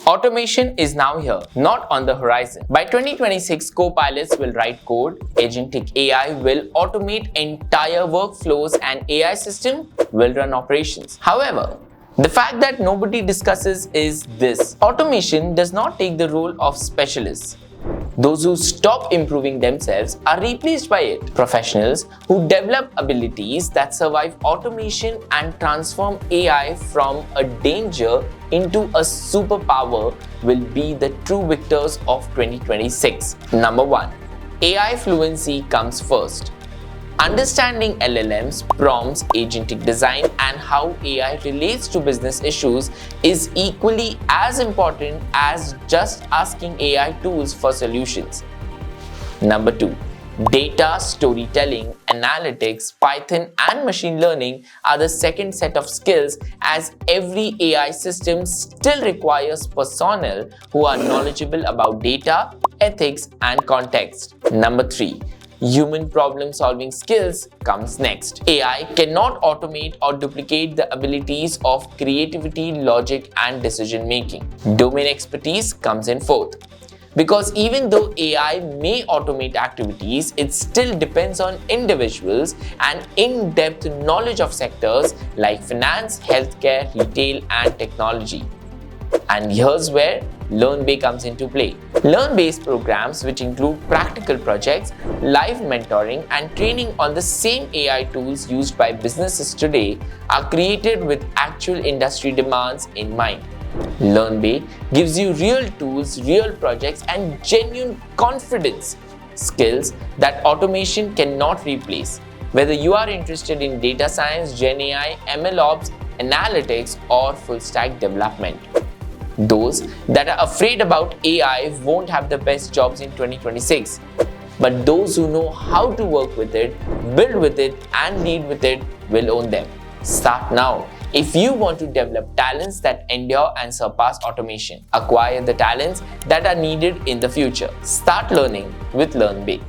Automation is now here, not on the horizon. By 2026, copilots will write code, agentic AI will automate entire workflows, and AI system will run operations. However, the fact that nobody discusses is this: automation does not take the role of specialists. Those who stop improving themselves are replaced by it. Professionals who develop abilities that survive automation and transform AI from a danger into a superpower will be the true victors of 2026. Number 1. AI fluency comes first. Understanding LLMs, prompts, agentic design, and how AI relates to business issues is equally as important as just asking AI tools for solutions. Number 2. Data, storytelling, analytics, Python, and machine learning are the second set of skills, as every AI system still requires personnel who are knowledgeable about data, ethics, and context. Number 3. Human problem-solving skills comes next. AI cannot automate or duplicate the abilities of creativity, logic, and decision-making. Domain expertise comes in fourth. Because even though AI may automate activities, it still depends on individuals and in-depth knowledge of sectors like finance, healthcare, retail, and technology. And here's where Learnbay comes into play. Learn-based programs, which include practical projects, live mentoring, and training on the same AI tools used by businesses today, are created with actual industry demands in mind. Learnbay gives you real tools, real projects, and genuine confidence, skills that automation cannot replace. Whether you are interested in data science, Gen AI, ML Ops, analytics, or full stack development. Those that are afraid about AI won't have the best jobs in 2026. But those who know how to work with it, build with it, and lead with it will own them. Start now if you want to develop talents that endure and surpass automation. Acquire the talents that are needed in the future. Start learning with Learnbay.